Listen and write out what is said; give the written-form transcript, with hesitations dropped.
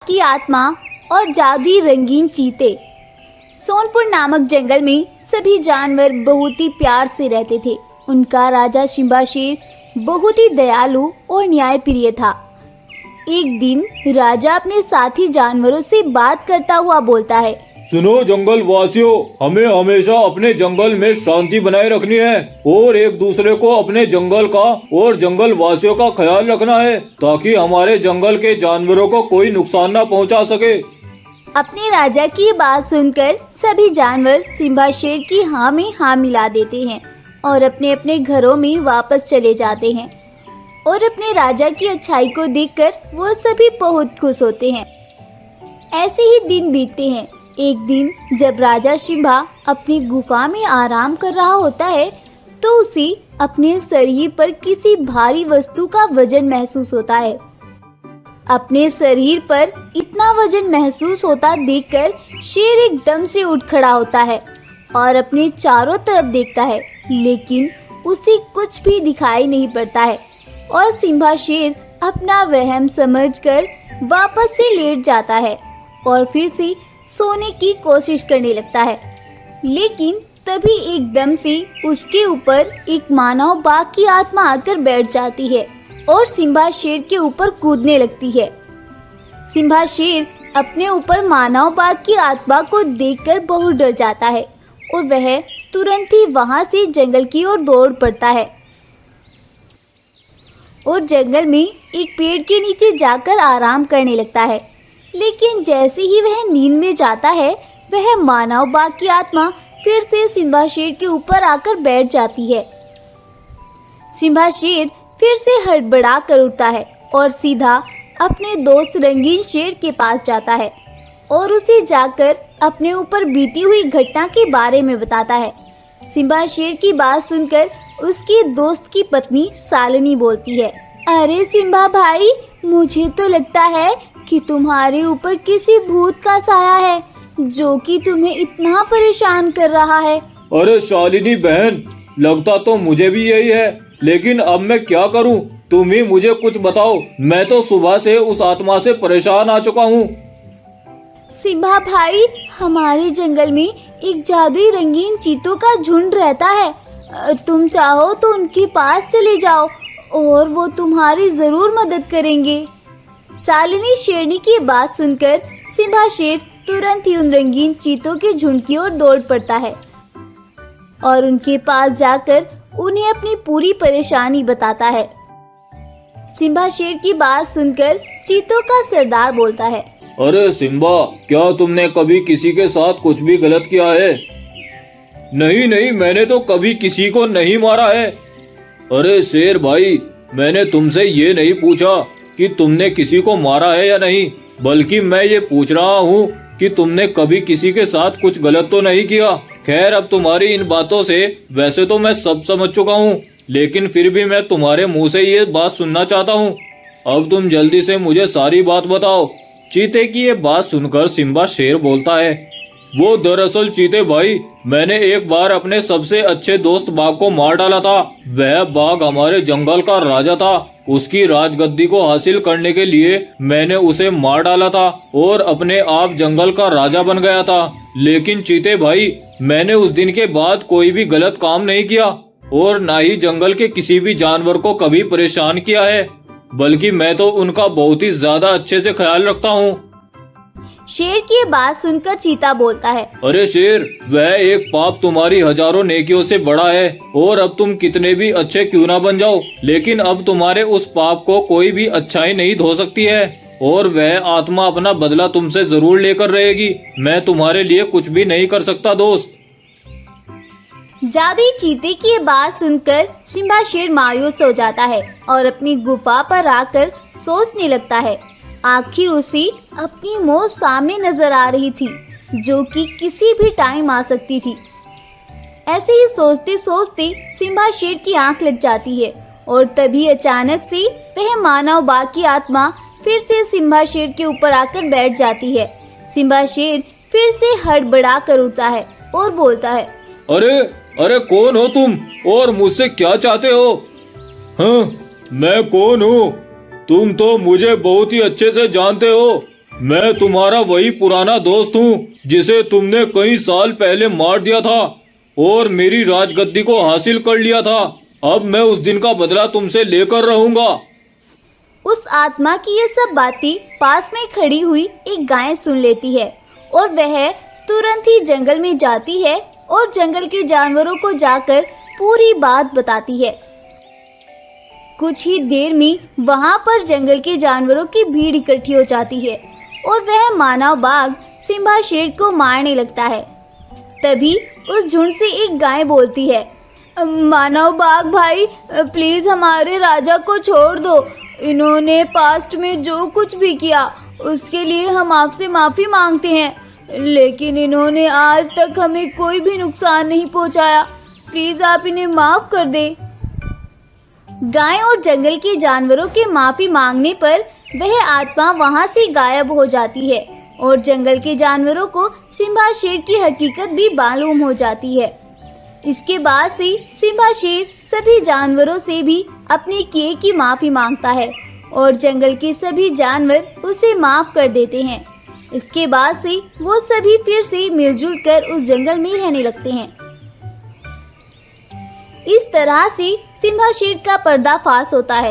की आत्मा और जादुई रंगीन चीते। सोनपुर नामक जंगल में सभी जानवर बहुत ही प्यार से रहते थे। उनका राजा सिम्बा शेर बहुत ही दयालु और न्यायप्रिय था। एक दिन राजा अपने साथी जानवरों से बात करता हुआ बोलता है, सुनो जंगल वासियों, हमें हमेशा अपने जंगल में शांति बनाए रखनी है और एक दूसरे को अपने जंगल का और जंगल वासियों का ख्याल रखना है ताकि हमारे जंगल के जानवरों को कोई नुकसान न पहुंचा सके। अपने राजा की बात सुनकर सभी जानवर सिम्बा शेर की हाँ में हाँ मिला देते हैं और अपने अपने घरों में वापस चले जाते हैं। और अपने राजा की अच्छाई को देखकर वो सभी बहुत खुश होते हैं। ऐसे ही दिन बीतते हैं। एक दिन जब राजा सिम्बा अपनी गुफा में आराम कर रहा होता है तो उसे अपने शरीर पर किसी भारी वस्तु का वजन महसूस होता है। अपने शरीर पर इतना वजन महसूस होता देखकर शेर एकदम से उठ खड़ा होता है और अपने चारों तरफ देखता है, लेकिन उसे कुछ भी दिखाई नहीं पड़ता है और सिम्बा शेर अपना वहम समझकर वापस से लेट जाता है और फिर से सोने की कोशिश करने लगता है। लेकिन तभी एकदम से उसके ऊपर एक मानव बाघ की आत्मा आकर बैठ जाती है और सिम्बा शेर के ऊपर कूदने लगती है। सिम्बा शेर अपने ऊपर मानव बाघ की आत्मा को देखकर बहुत डर जाता है और वह तुरंत ही वहां से जंगल की ओर दौड़ पड़ता है और जंगल में एक पेड़ के नीचे जाकर आराम करने लगता है। लेकिन जैसे ही वह नींद में जाता है, वह मानव बाघ की आत्मा फिर से सिम्बा शेर के ऊपर आकर बैठ जाती है। सिम्बा शेर फिर से हड़बड़ा कर उठता है और सीधा अपने दोस्त रंगीन शेर के पास जाता है और उसे जाकर अपने ऊपर बीती हुई घटना के बारे में बताता है। सिम्बा शेर की बात सुनकर उसकी दोस्त की पत्नी सालनी बोलती है, अरे सिम्बा भाई, मुझे तो लगता है कि तुम्हारे ऊपर किसी भूत का साया है जो कि तुम्हें इतना परेशान कर रहा है। अरे शालिनी बहन, लगता तो मुझे भी यही है, लेकिन अब मैं क्या करूं? तुम ही मुझे कुछ बताओ। मैं तो सुबह से उस आत्मा से परेशान आ चुका हूं। सिम्बा भाई, हमारे जंगल में एक जादुई रंगीन चीतों का झुंड रहता है। तुम चाहो तो उनके पास चले जाओ और वो तुम्हारी जरूर मदद करेंगे। सालिनी शेरनी की बात सुनकर सिम्बा शेर तुरंत ही उन रंगीन चीतों के झुंड की ओर दौड़ पड़ता है और उनके पास जाकर उन्हें अपनी पूरी परेशानी बताता है। सिम्बा शेर की बात सुनकर चीतों का सरदार बोलता है, अरे सिम्बा, क्या तुमने कभी किसी के साथ कुछ भी गलत किया है? नहीं नहीं, मैंने तो कभी किसी को नहीं मारा है। अरे शेर भाई, मैंने तुमसे ये नहीं पूछा कि तुमने किसी को मारा है या नहीं, बल्कि मैं ये पूछ रहा हूँ कि तुमने कभी किसी के साथ कुछ गलत तो नहीं किया। खैर, अब तुम्हारी इन बातों से वैसे तो मैं सब समझ चुका हूँ, लेकिन फिर भी मैं तुम्हारे मुंह से ये बात सुनना चाहता हूँ। अब तुम जल्दी से मुझे सारी बात बताओ। चीते की ये बात सुनकर सिम्बा शेर बोलता है, वो दरअसल चीते भाई, मैंने एक बार अपने सबसे अच्छे दोस्त बाघ को मार डाला था। वह बाघ हमारे जंगल का राजा था। उसकी राजगद्दी को हासिल करने के लिए मैंने उसे मार डाला था और अपने आप जंगल का राजा बन गया था। लेकिन चीते भाई, मैंने उस दिन के बाद कोई भी गलत काम नहीं किया और न ही जंगल के किसी भी जानवर को कभी परेशान किया है, बल्कि मैं तो उनका बहुत ही ज्यादा अच्छे से ख्याल रखता हूँ। शेर की बात सुनकर चीता बोलता है, अरे शेर, वह एक पाप तुम्हारी हजारों नेकियों से बड़ा है और अब तुम कितने भी अच्छे क्यों ना बन जाओ, लेकिन अब तुम्हारे उस पाप को कोई भी अच्छाई नहीं धो सकती है और वह आत्मा अपना बदला तुमसे जरूर लेकर रहेगी। मैं तुम्हारे लिए कुछ भी नहीं कर सकता दोस्त। जादुई चीते की बात सुनकर सिम्बा शेर मायूस हो जाता है और अपनी गुफा पर आकर सोचने लगता है। आखिर उसे अपनी मौत सामने नजर आ रही थी, जो कि किसी भी टाइम आ सकती थी। ऐसे ही सोचते सोचते सिम्बा शेर की आंख लग जाती है और तभी अचानक से वह मानव बाघ की आत्मा फिर से सिम्बा शेर के ऊपर आकर बैठ जाती है। सिम्बा शेर फिर से हड़बड़ा कर उठता है और बोलता है, अरे अरे, कौन हो तुम और मुझसे क्या चाहते हो? हाँ, मैं कौन हूँ? तुम तो मुझे बहुत ही अच्छे से जानते हो। मैं तुम्हारा वही पुराना दोस्त हूँ जिसे तुमने कई साल पहले मार दिया था और मेरी राजगद्दी को हासिल कर लिया था। अब मैं उस दिन का बदला तुमसे लेकर रहूंगा। उस आत्मा की ये सब बातें पास में खड़ी हुई एक गाय सुन लेती है और वह तुरंत ही जंगल में जाती है और जंगल के जानवरों को जाकर पूरी बात बताती है। कुछ ही देर में वहां पर जंगल के जानवरों की भीड़ इकट्ठी हो जाती है और वह मानव बाघ सिम्बा शेर को मारने लगता है। तभी उस झुंड से एक गाय बोलती है, मानव बाघ भाई, प्लीज हमारे राजा को छोड़ दो। इन्होंने पास्ट में जो कुछ भी किया उसके लिए हम आपसे माफी मांगते हैं, लेकिन इन्होंने आज तक हमें कोई भी नुकसान नहीं पहुंचाया। प्लीज आप इन्हें माफ कर दें। गाय और जंगल के जानवरों के माफी मांगने पर वह आत्मा वहां से गायब हो जाती है और जंगल के जानवरों को सिम्बा शेर की हकीकत भी मालूम हो जाती है। इसके बाद से सिम्बा शेर सभी जानवरों से भी अपने किए की माफी मांगता है और जंगल के सभी जानवर उसे माफ कर देते हैं। इसके बाद से वो सभी फिर से मिलजुल कर उस जंगल में रहने लगते हैं। इस तरह से सिम्बा शेर का पर्दाफाश होता है।